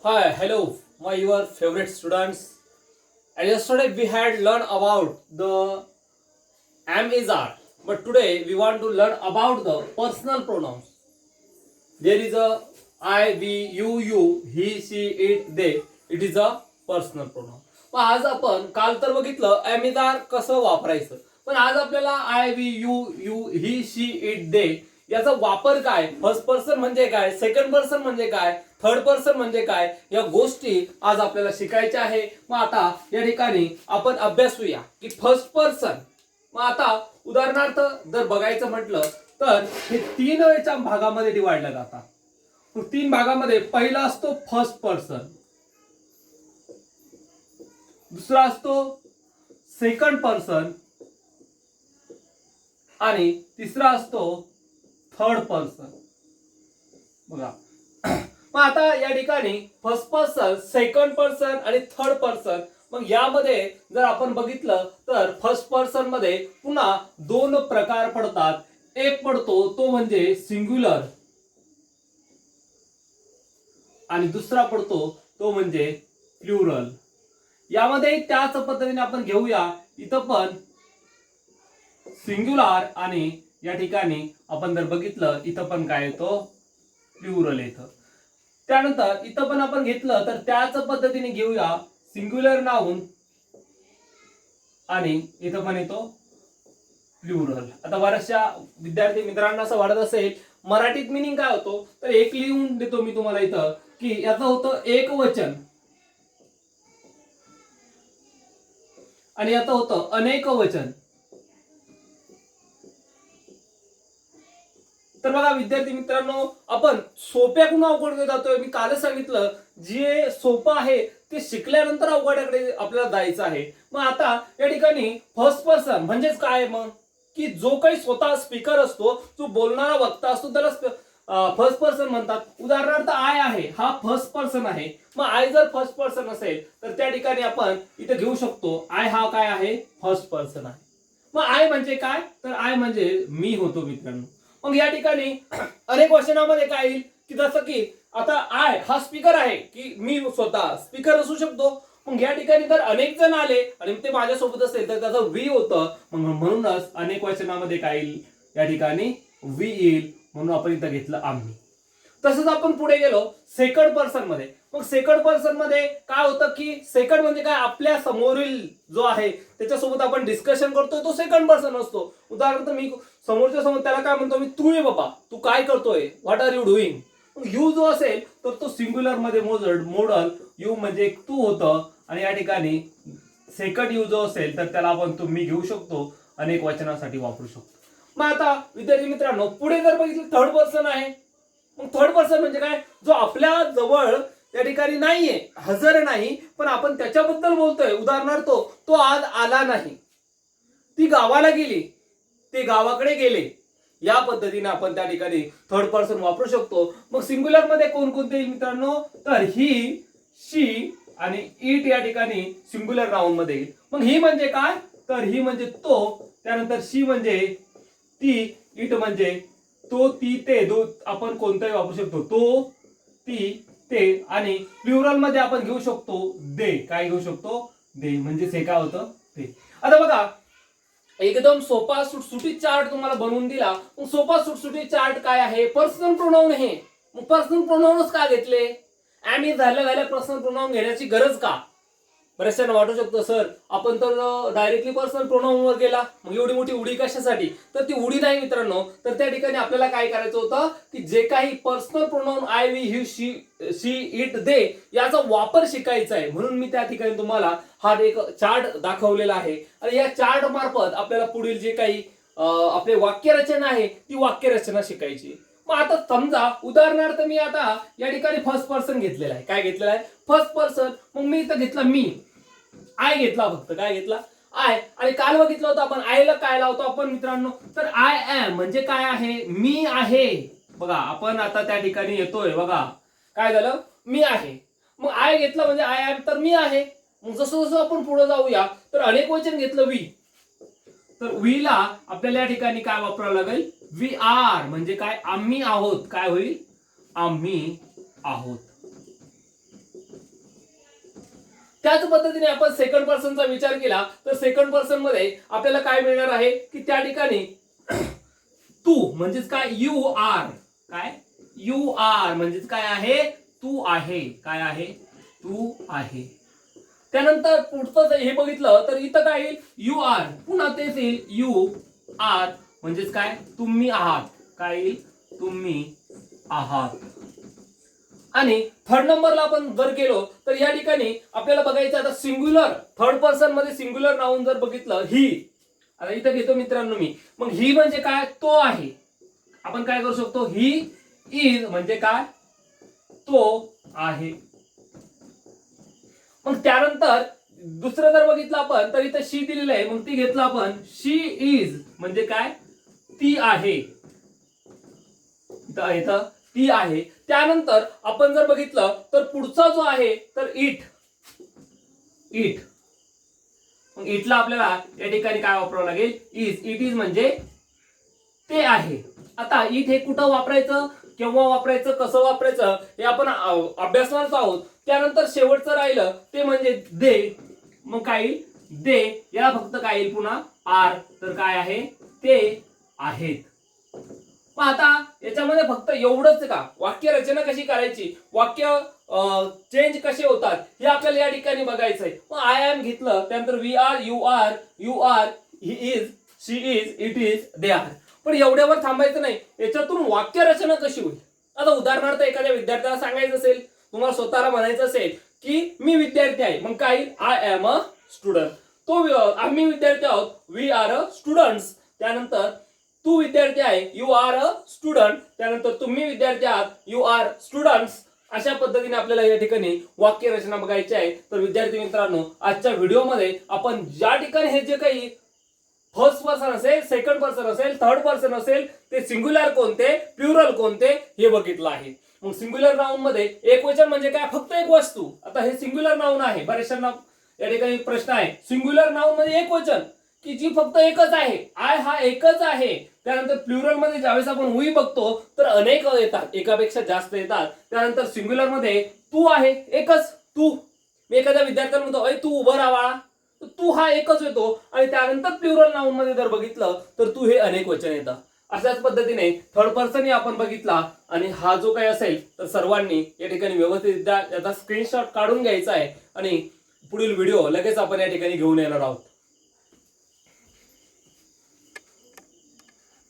Hi, hello, my your favorite students. And yesterday we had learned about the am is are, but today we want to learn about the personal pronouns. There is a I, we, you, he, she, it, they. It is a personal pronoun. मग आज आपण काल तर बघितलं am is are कसं वापरायचं, पण आज आपल्याला I, we, you, he, she, it, they याचा वापर काय, फर्स्ट पर्सन म्हणजे काय, सेकंड पर्सन म्हणजे काय, थर्ड पर्सन म्हणजे काय, या गोष्टी आज आपल्याला शिकायच्या आहे. मग आता या ठिकाणी आपण अभ्यासूया की फर्स्ट पर्सन. मग आता उदाहरणार्थ जर बघायचं म्हटलं तर हे तीन याच्या भागामध्ये डिवाइडला जातात. तीन भागामध्ये पहिला असतो फर्स्ट पर्सन, दुसरा असतो सेकंड पर्सन आणि तिसरा असतो थर्ड पर्सन. बघा मग आता या ठिकाणी फर्स्ट पर्सन, सेकंड पर्सन आणि थर्ड पर्सन. मग यामध्ये जर आपण बघितलं तर फर्स्ट पर्सन मध्ये पुन्हा दोन प्रकार पडतात. एक पडतो तो म्हणजे सिंग्युलर आणि दुसरा पडतो तो म्हणजे प्लुरल. यामध्ये त्याच पद्धतीने आपण घेऊया, इथं पण सिंग्युलर आणि या ठिकाणी आपण जर बघितलं इथं पण काय येतो, प्लुरल येतं. त्यानंतर इथं पण आपण घेतलं तर त्याच पद्धतीने घेऊया, सिंग्युलर नाउन आणि इथं पण येतो प्लुरल. आता बऱ्याचशा विद्यार्थी मित्रांना असं वाटत असेल मराठीत मिनिंग काय होतो, तर एक लिहून देतो मी तुम्हाला इथं की याचं होतं एक वचन आणि याचं होतं अनेक वचन. तर बघा विद्यार्थी मित्रांनो, आपण सोप्याकडून अवघडकडे जातोय. मी कालच सांगितलं जे सोपं आहे ते शिकल्यानंतर अवघड्याकडे आपल्याला जायचं आहे. मग आता या ठिकाणी फर्स्ट पर्सन म्हणजेच काय, मग की जो काही स्वतः स्पीकर असतो, जो बोलणारा वक्ता असतो त्याला फर्स्ट पर्सन म्हणतात. उदाहरणार्थ आय आहे, हा फर्स्ट पर्सन आहे. मग आय जर फर्स्ट पर्सन असेल तर त्या ठिकाणी आपण इथे घेऊ शकतो आय हा काय आहे, फर्स्ट पर्सन आहे. मग आय म्हणजे काय, तर आय म्हणजे मी होतो मित्रांनो. मग या ठिकाणी अनेक वचनामध्ये काय येईल की जसं की आता आय हा स्पीकर आहे की मी स्वतः स्पीकर असू शकतो. मग या ठिकाणी जर अनेक जण आले आणि ते माझ्यासोबत असेल तर त्याचं वी होतं. मग म्हणूनच अनेक वचनामध्ये काय येईल, या ठिकाणी वी येईल. म्हणून आपण इथं घेतलं आम्ही. तसंच आपण पुढे गेलो सेकंड पर्सन मध्ये. मग सेकंड पर्सन मध्ये काय होतं की सेकंड म्हणजे काय, आपल्या समोरील जो आहे त्याच्यासोबत आपण डिस्कशन करतोय तो सेकंड पर्सन असतो. उदाहरणार्थ मी समोरच्या समोर त्याला काय म्हणतो, मी तू ये बाबा, तू काय करतोय, what are you doing. You जो असेल तर तो सिंग्युलर मध्ये मोडल यू म्हणजे तू होतं. आणि या ठिकाणी सेकंड यू जो असेल तर त्याला आपण तुम्ही घेऊ शकतो, अनेक वचनासाठी वापरू शकतो. मग आता विद्यार्थी मित्रांनो पुढे जर बघितलं थर्ड पर्सन आहे. मग थर्ड पर्सन म्हणजे काय, जो आपल्या जवळ त्या ठिकाणी नाहीये, हजर नाही, पण आपण त्याच्याबद्दल बोलतोय. उदाहरणार्थ तो आज आला नाही, ती गावाला गेली, ते गावाकडे गेले. या पद्धतीने आपण त्या ठिकाणी थर्ड पर्सन वापरू शकतो. मग सिंग्युलर मध्ये कोणकोणते येईल मित्रांनो, तर ही, शी आणि इट या ठिकाणी सिंग्युलर नाउन मध्ये येईल. मग ही म्हणजे काय, तर ही म्हणजे तो, त्यानंतर शी म्हणजे ती, इट म्हणजे तो, ती, ते. दो आपण कोणताही वापरू शकतो, तो, ती, ते. आणि प्लुरल मध्ये आपण घेऊ शकतो दे. काय घेऊ शकतो, दे. म्हणजे हे काय होतं, ते. आता बघा एकदम सोपा सुटसुटीत चार्ट तुम्हाला बनवून दिला. मग सोपा सुटसुटीत चार्ट काय आहे, पर्सनल प्रोनाउन आहे. मग पर्सनल प्रोनाउनच का घेतले, एम इज झाल्या पर्सनल प्रोनाउन घेण्याची गरज का. बऱ्याचशा वाटू शकतं सर आपण तर डायरेक्टली पर्सनल प्रोनाउन वर गेला, मग एवढी मोठी उडी कशासाठी. तर ती उडी नाही मित्रांनो. तर त्या ठिकाणी आपल्याला काय करायचं होतं की जे काही personal pronoun I, we, he, she, it, they याचा वापर शिकायचा आहे. म्हणून मी त्या ठिकाणी तुम्हाला हा एक चार्ट दाखवलेला आहे. आणि या चार्ट मार्फत आपल्याला पुढील जे काही आपले वाक्यरचना आहे ती वाक्यरचना शिकायची. मग आता समजा उदाहरणार्थ मी आता या ठिकाणी फर्स्ट पर्सन घेतलेला आहे. काय घेतलेला आहे, फर्स्ट पर्सन. मग मी इथं घेतला मी, आय घेतला, फक्त काय घेतला, आय. आणि काल बघितलं होतं आपण आयला काय लावतो आपण मित्रांनो, तर आय एम म्हणजे काय आहे, मी आहे. बघा आपण आता त्या ठिकाणी येतोय, बघा काय झालं, मी आहे. मग आय घेतला म्हणजे आय एम, तर मी आहे. मग जसं जसं आपण पुढे जाऊया तर अनेक वचन घेतलं वी, तर वी ला आपल्याला या ठिकाणी काय वापरावं लागेल, वी आर म्हणजे काय, आम्ही आहोत. काय होईल, आम्ही आहोत. त्याच पद्धतीने आपण सेकंड पर्सनचा विचार केला तर सेकंड पर्सन मध्ये आपल्याला काय मिळणार आहे की त्या ठिकाणी तू म्हणजेच काय यू आर, काय यू आर म्हणजेच काय आहे तू आहे, काय आहे तू आहे. त्यानंतर पुढचं हे बघितलं तर इथं काय येईल यू आर, पुन्हा तेच येईल यू आर म्हणजेच काय तुम्ही आहात, काय येईल तुम्ही आहात. आणि थर्ड नंबरला आपण जर गेलो तर या ठिकाणी आपल्याला बघायचं आता सिंग्युलर थर्ड पर्सन मध्ये सिंग्युलर नाउन जर बघितलं ही, आता इथं घेतो मित्रांनो मी, मग ही म्हणजे काय तो आहे. आपण काय करू शकतो ही इज म्हणजे काय तो आहे. मग त्यानंतर दुसरं जर बघितलं आपण तर इथं शी दिलेलं आहे, मग ती घेतलं आपण शी इज म्हणजे काय ती आहे, इथं ती आहे. त्यानंतर आपण जर बघितलं तर पुढचा जो आहे तर इट, इट, मग इटला आपल्याला या ठिकाणी काय वापरावं लागेल इज, इट इज म्हणजे ते आहे. आता इट हे कुठं वापरायचं, केव्हा वापरायचं, कसं वापरायचं हे आपण अभ्यासणारच आहोत. त्यानंतर शेवटचं राहिलं ते म्हणजे दे, मग काय येईल दे, याला फक्त काय येईल पुन्हा आर, तर काय आहे ते आहेत. मग आता याच्यामध्ये फक्त एवढंच का वाक्य रचना कशी करायची, वाक्य चेंज कसे होतात हे आपल्याला या ठिकाणी बघायचंय. मग आय एम घेतलं, त्यानंतर we are, you are, he is, she is, it is, they are. पण एवढ्यावर थांबायचं नाही, याच्यातून वाक्य रचना कशी होईल. आता उदाहरणार्थ एखाद्या विद्यार्थ्याला सांगायचं असेल, तुम्हाला स्वतःला म्हणायचं असेल की मी विद्यार्थी आहे, मग काय आय एम अ स्टुडंट, तो आम्ही विद्यार्थी आहोत, वी आर अ स्टुडंट्स. त्यानंतर तू विद्यार्थी आहे, यू आर अ स्टुडंट. त्यानंतर तुम्ही विद्यार्थी आहात, यू आर स्टुडंट्स. अशा पद्धतीने आपल्याला या ठिकाणी वाक्य रचना बघायची आहे. तर विद्यार्थी मित्रांनो, आजच्या व्हिडिओमध्ये आपण ज्या ठिकाणी हे जे काही फर्स्ट पर्सन असेल, सेकंड पर्सन असेल, थर्ड पर्सन असेल, ते सिंग्युलर कोणते, प्लुरल कोणते हे बघितलं आहे. मग सिंग्युलर नाउन मध्ये एकवचन म्हणजे काय, फक्त एक वस्तू. आता हे सिंग्युलर नाउन आहे, बरेचशांना या ठिकाणी प्रश्न आहे, सिंग्युलर नाउन मध्ये एकवचन की जी फक्त एकच आहे, आय हा एकच आहे. त्यानंतर प्लुरल मध्ये ज्यावेळेस आपण वी बघतो तर अनेक येतात, एकापेक्षा जास्त येतात. त्यानंतर सिंग्युलर मध्ये तू आहे, एकच तू. मी एखाद्या विद्यार्थ्याला म्हणतो अय तू उभं राहा, तू हा एकच येतो. आणि त्यानंतर प्लुरल नाउन मध्ये जर बघितलं तर तू हे अनेक वचन येतं. अशाच पद्धतीने थर्ड पर्सन आपण बघितला. आणि हा जो काही असेल तर सर्वांनी या ठिकाणी व्यवस्थित याचा स्क्रीनशॉट काढून घ्यायचा आहे आणि पुढील व्हिडिओ लगेच आपण या ठिकाणी घेऊन येणार आहोत.